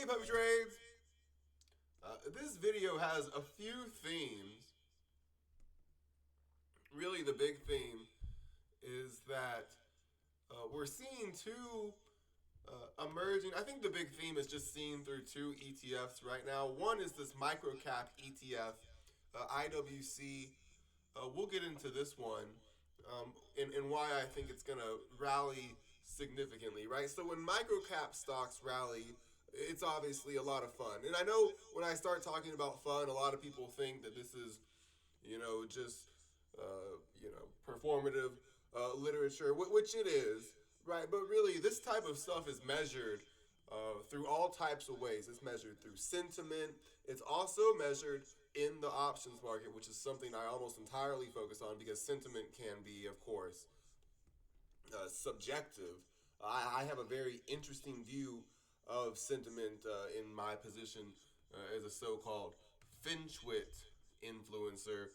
Puppy Trades! This video has a few themes. Really, the big theme is that we're seeing two emerging. I think the big theme is just seen through two ETFs right now. One is this microcap ETF, IWC. We'll get into this one and why I think it's going to rally significantly, right? So when microcap stocks rally, it's obviously a lot of fun. And I know when I start talking about fun, a lot of people think that this is, just, performative literature, which it is, right? But really, this type of stuff is measured through all types of ways. It's measured through sentiment. It's also measured in the options market, which is something I almost entirely focus on because sentiment can be, of course, subjective. I have a very interesting view of sentiment in my position as a so-called Finchwit influencer.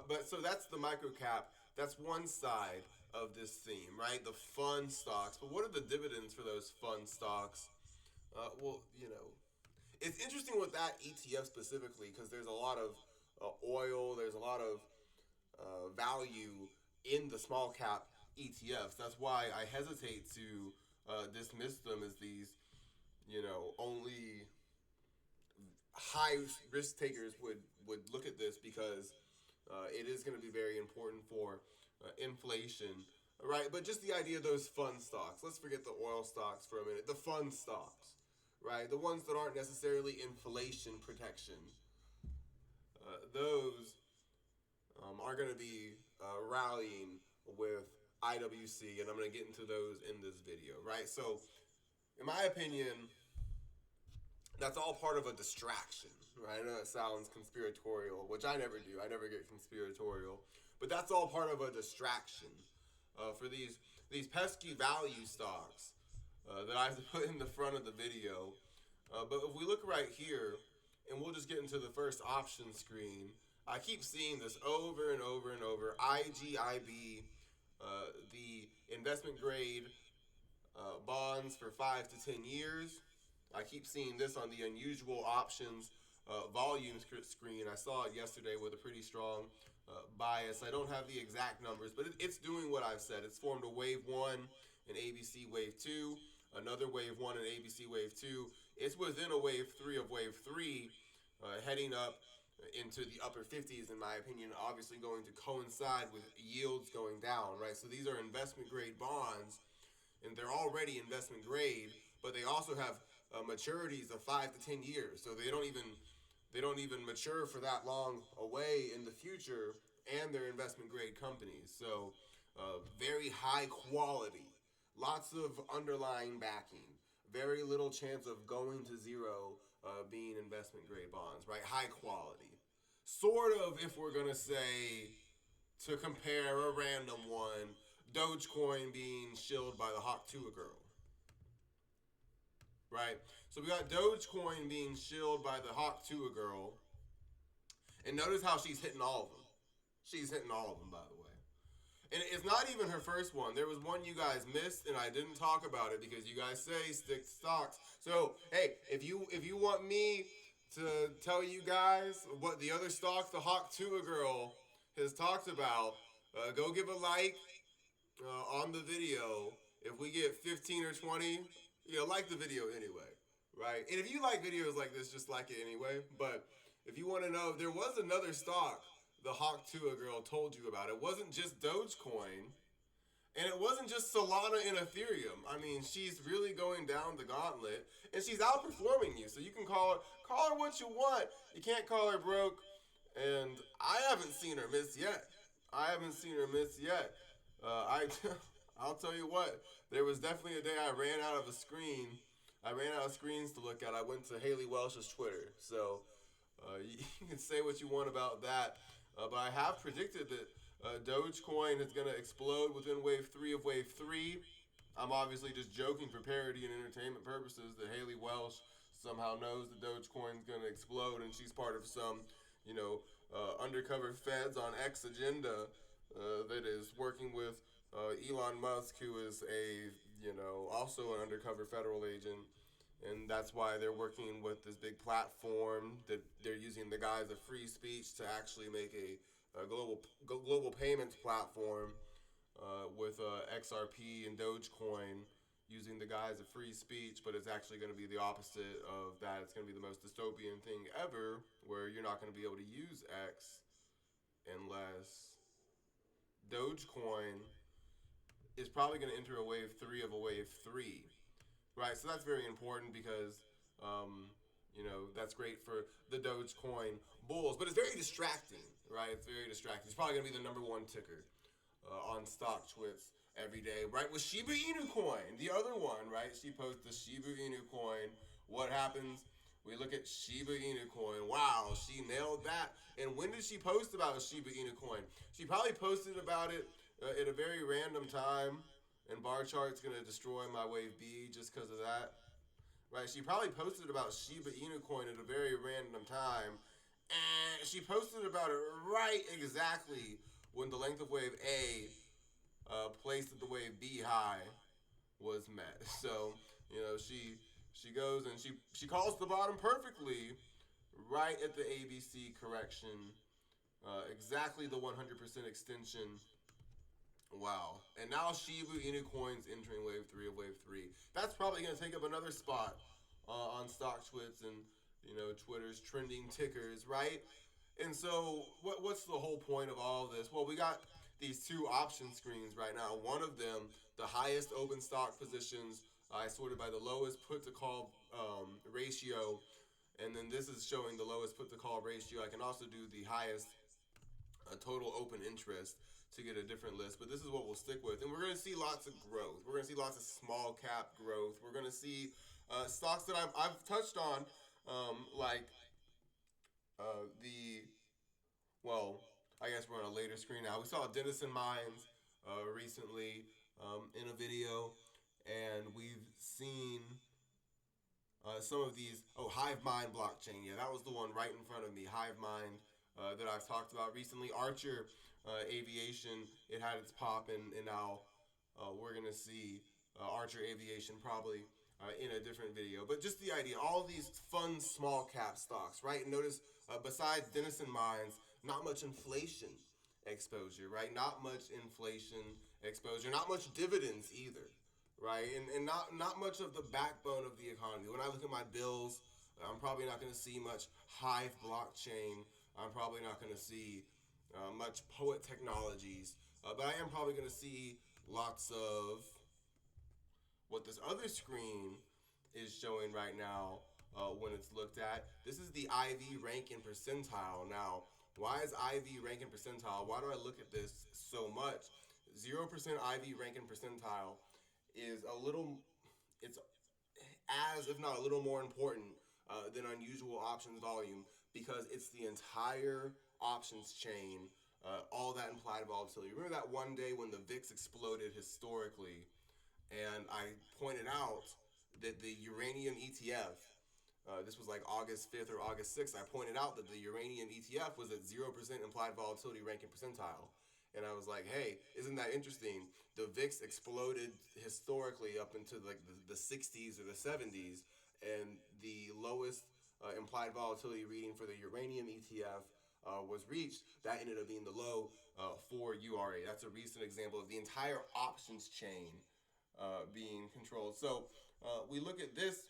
But so that's the microcap. That's one side of this theme, right? The fun stocks. But what are the dividends for those fun stocks? It's interesting with that ETF specifically because there's a lot of oil, there's a lot of value in the small cap ETFs. That's why I hesitate to dismiss them as these, only high risk takers would look at this because it is going to be very important for inflation, right? But just the idea of those fun stocks. Let's forget the oil stocks for a minute. The fun stocks, right? The ones that aren't necessarily inflation protection. Those are going to be rallying with IWC, and I'm going to get into those in this video, right? So, in my opinion, that's all part of a distraction, right? I know it sounds conspiratorial, which I never do. I never get conspiratorial, but that's all part of a distraction for these pesky value stocks that I have to put in the front of the video. But if we look right here, and we'll just get into the first option screen, I keep seeing this over and over and over. IGIB, the investment grade bonds for 5 to 10 years. I keep seeing this on the unusual options volume screen. I saw it yesterday with a pretty strong bias. I don't have the exact numbers, but it's doing what I've said. It's formed a wave 1 and ABC wave 2, another wave 1 and ABC wave 2. It's within a wave 3 of wave 3, heading up into the upper 50s, in my opinion, obviously going to coincide with yields going down, right? So these are investment grade bonds, and they're already investment grade, but they also have maturities of 5 to 10 years. So they don't even mature for that long away in the future, and they're investment grade companies. So very high quality, lots of underlying backing, very little chance of going to zero being investment grade bonds, right? High quality. Sort of, if we're going to say, to compare a random one, Dogecoin being shilled by the Hawk Tuah girl. Right? So we got Dogecoin being shilled by the Hawk Tuah girl. And notice how she's hitting all of them. She's hitting all of them, by the way. And it's not even her first one. There was one you guys missed, and I didn't talk about it because you guys say stick to stocks. So, hey, if you want me to tell you guys what the other stocks the Hawk Tuah girl has talked about, go give a like on the video. If we get 15 or 20, like the video anyway, right? And if you like videos like this, just like it anyway. But if you want to know, there was another stock the Hawk Tuah girl told you about. It wasn't just Dogecoin, and it wasn't just Solana and Ethereum. I mean, she's really going down the gauntlet, and she's outperforming you. So you can call her what you want. You can't call her broke, and I haven't seen her miss yet. I'll tell you what. There was definitely a day I ran out of a screen. I ran out of screens to look at. I went to Haley Welsh's Twitter. So you can say what you want about that. But I have predicted that Dogecoin is going to explode within wave 3 of wave 3. I'm obviously just joking for parody and entertainment purposes that Haley Welsh somehow knows that Dogecoin is going to explode, and she's part of some, undercover feds on X agenda that is working with Elon Musk, who is also an undercover federal agent, and that's why they're working with this big platform that they're using the guise of free speech to actually make a global payments platform with XRP and Dogecoin using the guise of free speech, but it's actually going to be the opposite of that. It's going to be the most dystopian thing ever, where you're not going to be able to use X unless Dogecoin is probably going to enter a wave three of a wave three, right? So that's very important because, that's great for the Dogecoin bulls, but it's very distracting, right? It's very distracting. It's probably going to be the number one ticker on stock twits every day, right? With Shiba Inu coin, the other one, right? She posts the Shiba Inu coin. What happens? We look at Shiba Inu coin. Wow, she nailed that. And when did she post about Shiba Inu coin? She probably posted about it at a very random time. And bar chart's gonna destroy my wave B just because of that, right? She probably posted about Shiba Inu coin at a very random time, and she posted about it right exactly when the length of wave A placed at the wave B high was met. So she goes and she calls the bottom perfectly right at the ABC correction, exactly the 100% extension. Wow. And now Shiba Inu coins entering wave three of wave three. That's probably going to take up another spot on stock twits and Twitter's trending tickers, right? And so, what's the whole point of all of this? Well, we got these two option screens right now. One of them, the highest open stock positions, I sorted by the lowest put to call ratio, and then this is showing the lowest put to call ratio. I can also do the highest total open interest to get a different list, but this is what we'll stick with. And we're going to see lots of growth. We're going to see lots of small cap growth. We're going to see stocks that I've touched on, like the well, I guess we're on a later screen now. We saw Denison Mines recently in a video, and we've seen some of these. Oh, Hive Mind blockchain. Yeah, that was the one right in front of me. Hive Mind that I've talked about recently. Archer Aviation. It had its pop, and now we're gonna see Archer Aviation probably in a different video. But just the idea, all these fun small cap stocks, right? Notice besides Denison Mines, not much inflation exposure, right? Not much inflation exposure, not much dividends either, right? And not much of the backbone of the economy. When I look at my bills, I'm probably not going to see much Hive blockchain. I'm probably not going to see much Poet Technologies, but I am probably going to see lots of what this other screen is showing right now when it's looked at. This is the IV rank and percentile. Now, why is IV rank and percentile? Why do I look at this so much? 0% IV rank and percentile is a little, it's as if not a little more important than unusual options volume because it's the entire options chain, all that implied volatility. Remember that one day when the VIX exploded historically, and I pointed out that the uranium ETF, this was like August 5th or August 6th, I pointed out that the uranium ETF was at 0% implied volatility ranking percentile. And I was like, hey, isn't that interesting? The VIX exploded historically up into like the 60s or the 70s, and the lowest implied volatility reading for the uranium ETF was reached. That ended up being the low for URA. That's a recent example of the entire options chain being controlled. So we look at this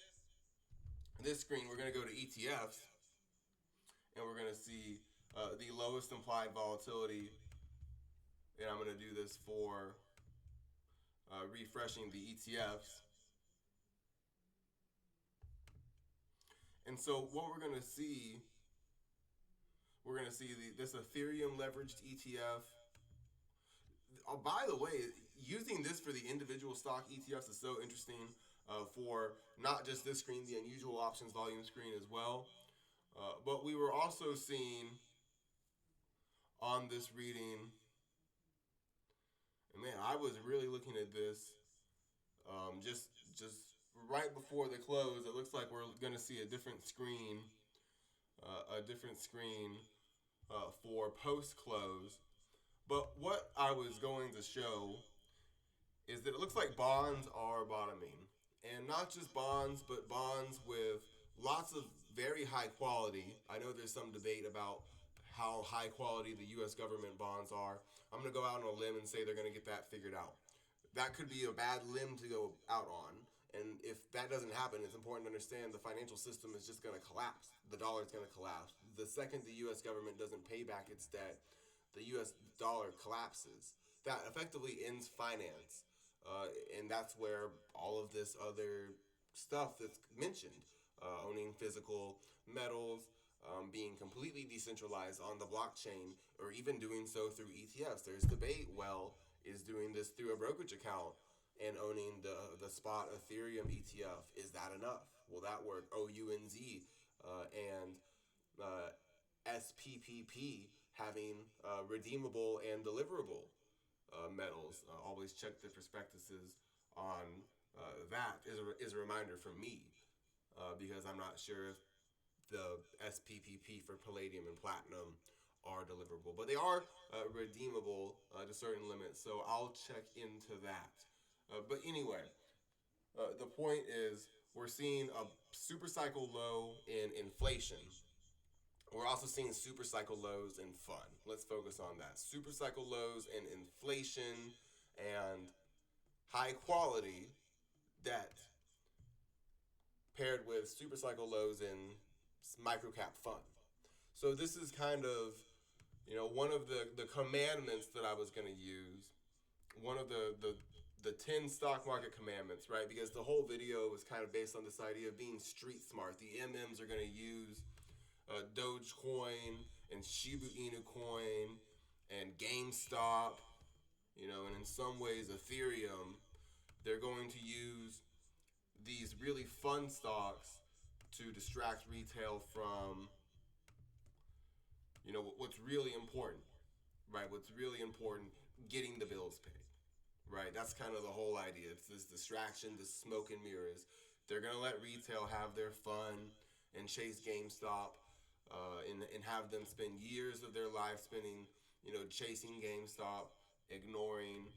screen. We're going to go to ETFs, and we're going to see the lowest implied volatility. And I'm going to do this for refreshing the ETFs. And so what we're going to see this Ethereum leveraged ETF. Oh, by the way, using this for the individual stock ETFs is so interesting for not just this screen, the unusual options volume screen as well. But we were also seeing on this reading, and man, I was really looking at this just right before the close. It looks like we're going to see a different screen, for post close. But what I was going to show is that it looks like bonds are bottoming. And not just bonds, but bonds with lots of very high quality. I know there's some debate about how high quality the US government bonds are. I'm going to go out on a limb and say they're going to get that figured out. That could be a bad limb to go out on. And if that doesn't happen, it's important to understand the financial system is just going to collapse. The dollar is going to collapse. The second the US government doesn't pay back its debt, the US dollar collapses. That effectively ends finance. And that's where all of this other stuff that's mentioned, owning physical metals, being completely decentralized on the blockchain, or even doing so through ETFs. There's debate. Well, is doing this through a brokerage account and owning the spot Ethereum ETF, is that enough? Will that work? OUNZ and SPPP having redeemable and deliverable metals. Always check the prospectuses on that is a reminder from me because I'm not sure if the SPPP for palladium and platinum are deliverable, but they are redeemable to certain limits. So I'll check into that. But anyway, the point is we're seeing a super cycle low in inflation. We're also seeing super cycle lows in fun. Let's focus on that. Super cycle lows in inflation and high quality debt paired with super cycle lows in microcap fund. So this is kind of, one of the commandments that I was going to use. One of the 10 stock market commandments, right? Because the whole video was kind of based on this idea of being street smart. The MMs are going to use Dogecoin and Shiba Inu coin and Gamestop, and in some ways Ethereum. They're going to use these really fun stocks to distract retail from, what's really important, right? What's really important, getting the bills paid, right? That's kind of the whole idea. It's this distraction, this smoke and mirrors. They're going to let retail have their fun and chase GameStop and have them spend years of their life spending, chasing GameStop, ignoring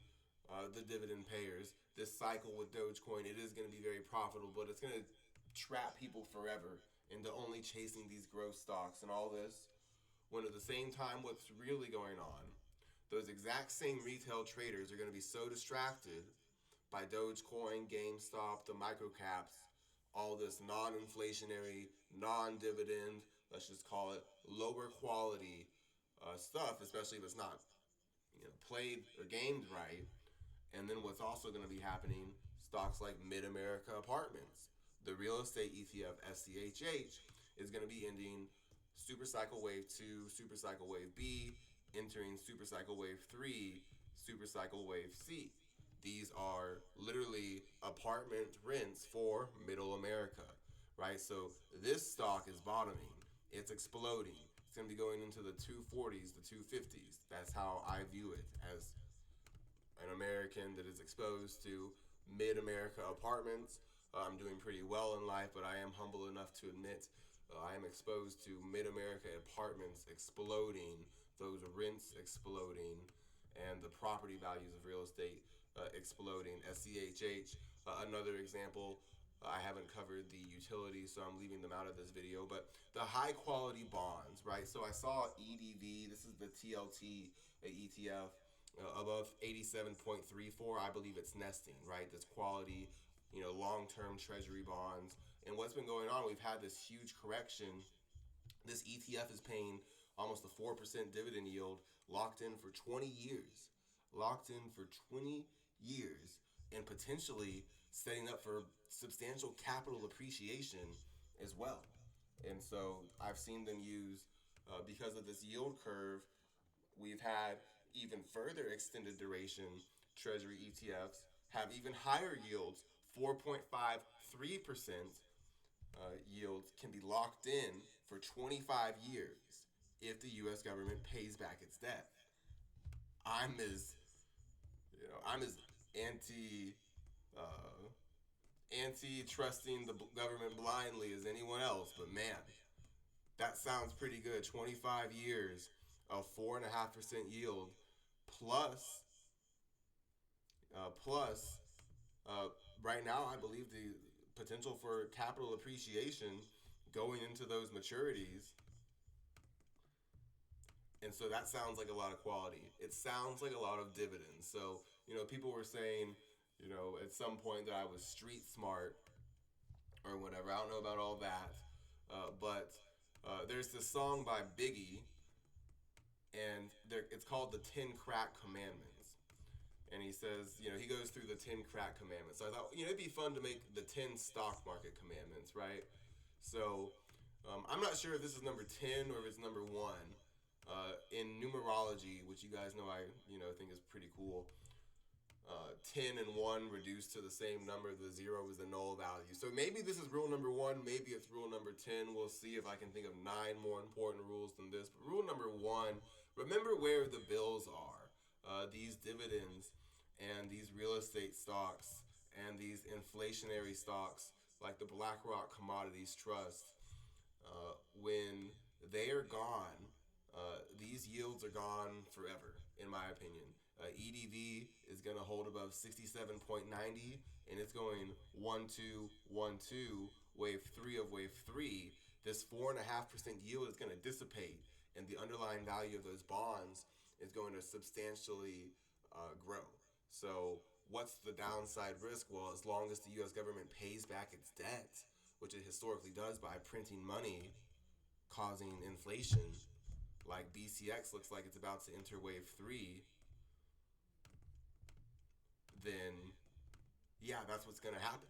the dividend payers. This cycle with Dogecoin, it is going to be very profitable, but it's going to trap people forever into only chasing these growth stocks and all this. When at the same time, what's really going on, those exact same retail traders are going to be so distracted by Dogecoin, GameStop, the microcaps, all this non-inflationary, non-dividend, let's just call it lower quality stuff, especially if it's not played or gamed right. And then what's also going to be happening, stocks like Mid America Apartments, the real estate ETF SCHH, is going to be ending Super Cycle Wave 2, Super Cycle Wave B, entering Super Cycle Wave 3, Super Cycle Wave C. These are literally apartment rents for middle America, right? So this stock is bottoming. It's exploding. It's going to be going into the 240s, the 250s. That's how I view it as an American that is exposed to mid America apartments. I'm doing pretty well in life, but I am humble enough to admit I am exposed to mid America apartments exploding, those rents exploding, and the property values of real estate exploding. SCHH, another example. I haven't covered the utilities, so I'm leaving them out of this video. But the high quality bonds, right? So I saw EDV, this is the TLT ETF, above 87.34. I believe it's nesting, right? This quality, long-term treasury bonds. And what's been going on, we've had this huge correction. This ETF is paying almost a 4% dividend yield, locked in for 20 years. Locked in for 20 years, and potentially setting up for substantial capital appreciation as well. And so I've seen them use, because of this yield curve, we've had even further extended duration treasury ETFs have even higher yields, 4.53% yields can be locked in for 25 years if the U.S. government pays back its debt. I'm as anti anti trusting the government blindly as anyone else, but man, that sounds pretty good. 25 years of 4.5% yield plus plus right right now, I believe the potential for capital appreciation going into those maturities. And so that sounds like a lot of quality. It sounds like a lot of dividends. So, people were saying, at some point that I was street smart or whatever. I don't know about all that. But there's this song by Biggie, and it's called the 10 Crack Commandments. And he says, he goes through the 10 crack commandments. So I thought, it'd be fun to make the 10 stock market commandments, right? So I'm not sure if this is number 10 or if it's number 1. In numerology, which you guys know I think is pretty cool, 10 and 1 reduced to the same number. The 0 is the null value. So maybe this is rule number 1. Maybe it's rule number 10. We'll see if I can think of 9 more important rules than this. But rule number 1, remember where the bills are. These dividends and these real estate stocks and these inflationary stocks like the BlackRock Commodities Trust, when they are gone, these yields are gone forever, in my opinion. EDV is going to hold above 67.90, and it's going 1 2 1 2, wave 3 of wave 3. This 4.5% yield is going to dissipate, and the underlying value of those bonds is going to substantially grow. So, what's the downside risk? Well, as long as the U.S. government pays back its debt, which it historically does by printing money, causing inflation, like BCX looks like it's about to enter wave 3, then yeah, that's what's going to happen.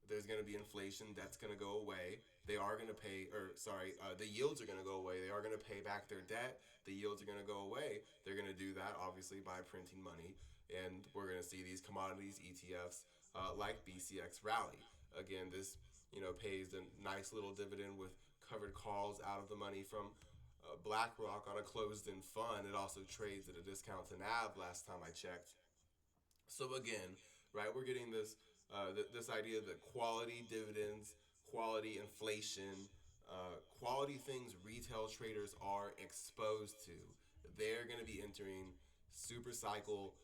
There's going to be inflation. That's going to go away. They are going to pay, or sorry, the yields are going to go away. They are going to pay back their debt. The yields are going to go away. They're going to do that, obviously, by printing money. And we're going to see these commodities ETFs like BCX rally. Again, this pays a nice little dividend with covered calls out of the money from BlackRock on a closed-end fund. It also trades at a discount to NAV last time I checked. So again, right, we're getting this idea that quality dividends, quality inflation, quality things retail traders are exposed to. They're going to be entering super cycle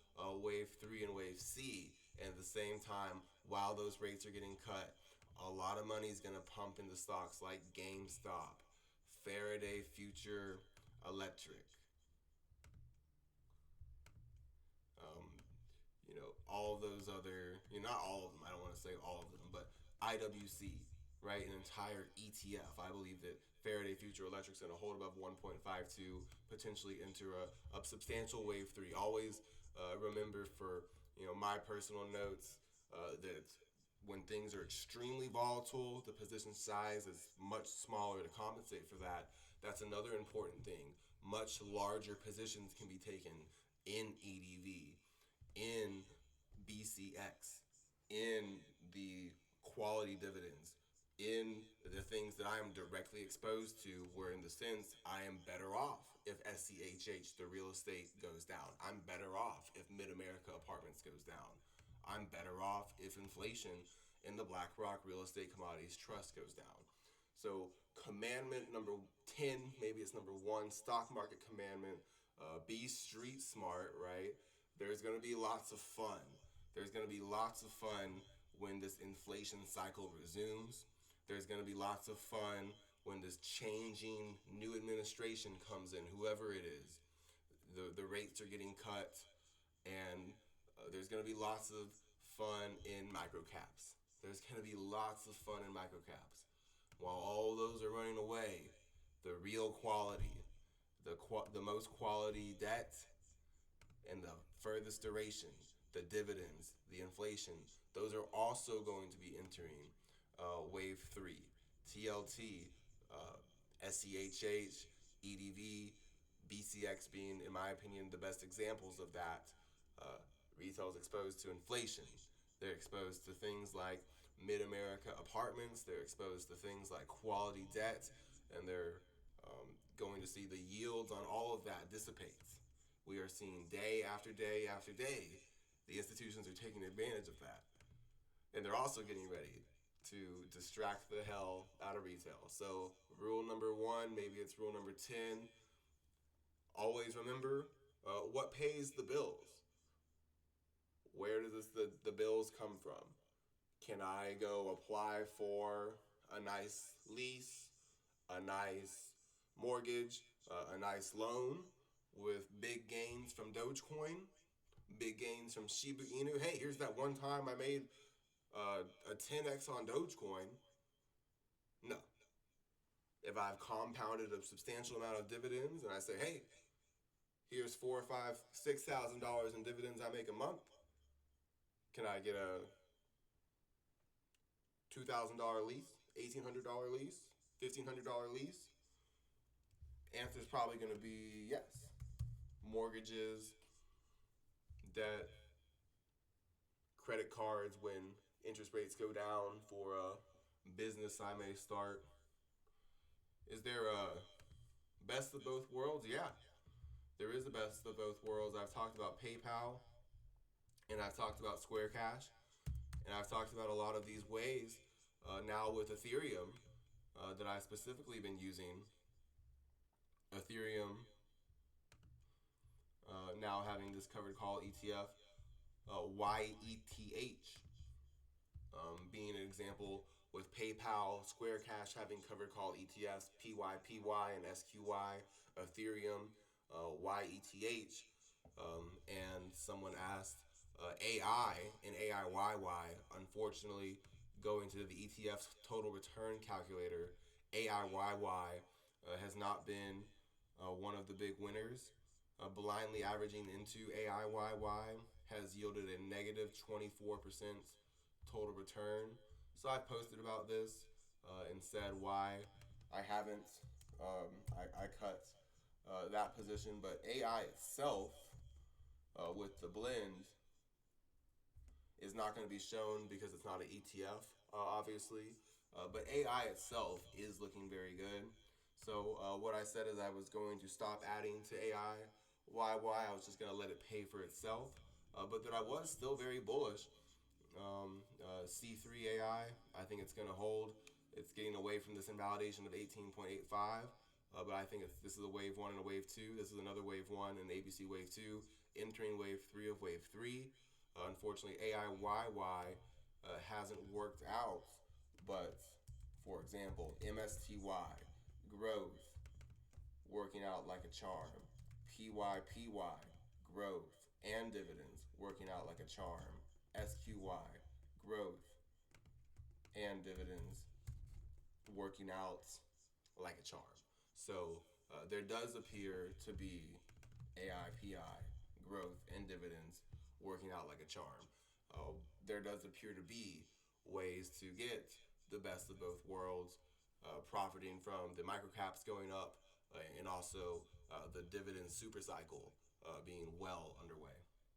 wave 3 and wave C. And at the same time, while those rates are getting cut, a lot of money is going to pump into stocks like Gamestop, Faraday Future Electric, um, all of those other, not all of them, I don't want to say all of them, but IWC, right? An entire ETF. I believe that Faraday Future Electric's going to hold above 1.52, potentially enter a substantial wave 3. Always remember for, my personal notes that when things are extremely volatile, the position size is much smaller to compensate for that. That's another important thing. Much larger positions can be taken in EDV, in BCX, in the quality dividends, in the things that I am directly exposed to, where in the sense I am better off if SCHH, the real estate, goes down. I'm better off if Mid America Apartments goes down. I'm better off if inflation in the BlackRock Real Estate Commodities Trust goes down. So, commandment number 10, maybe it's number 1, stock market commandment, be street smart, right? There's going to be lots of fun. There's going to be lots of fun when this inflation cycle resumes. There's going to be lots of fun when this changing new administration comes in, whoever it is. The rates are getting cut, and there's going to be lots of fun in microcaps. There's going to be lots of fun in microcaps. While all those are running away, the real quality, the most quality debt, and the furthest duration, the dividends, the inflation, those are also going to be entering wave 3. TLT, SCHH, EDV, BCX being, in my opinion, the best examples of that. Retail is exposed to inflation. They're exposed to things like Mid America Apartments. They're exposed to things like quality debt, and they're going to see the yields on all of that dissipate. We are seeing day after day after day, the institutions are taking advantage of that. And they're also getting ready to distract the hell out of retail. So, rule number 1, maybe it's rule number 10. Always remember what pays the bills. Where does the bills come from? Can I go apply for a nice lease, a nice mortgage, a nice loan with big gains from Dogecoin, big gains from Shiba Inu? Hey, here's that one time I made a 10x on Dogecoin. No. If I've compounded a substantial amount of dividends and I say, hey, here's four or five, $6,000 in dividends I make a month, can I get a $2,000 lease, $1,800 lease, $1,500 lease? Answer is probably going to be yes. Mortgages, debt, credit cards when interest rates go down for a business I may start. Is there a best of both worlds? Yeah, there is a best of both worlds. I've talked about PayPal and I've talked about Square Cash and I've talked about a lot of these ways now with Ethereum that I've specifically been using. Ethereum now having this covered call ETF, YETH being an example with PayPal, Square Cash having covered call ETFs, PYPY and SQY, Ethereum, YETH, and someone asked AI and AIYY. Unfortunately, going to the ETF's total return calculator, AIYY has not been one of the big winners. Blindly averaging into AIYY has yielded a negative 24% total return. So I posted about this and said why I haven't, I cut that position. But AI itself, with the blend, is not going to be shown because it's not an ETF, obviously. But AI itself is looking very good. So what I said is I was going to stop adding to AI. Why? I was just going to let it pay for itself. But that I was still very bullish. C3 AI, I think it's going to hold. It's getting away from this invalidation of 18.85. But I think this is a wave one and a wave two. This is another wave one and ABC wave two, entering wave three of wave three. Unfortunately, AIYY hasn't worked out. But, for example, MSTY, growth, working out like a charm. PYPY, growth and dividends, working out like a charm. SQY, growth and dividends, working out like a charm. So there does appear to be AIPI, growth and dividends, working out like a charm. There does appear to be ways to get the best of both worlds, profiting from the microcaps going up and also the dividend super cycle being well underway.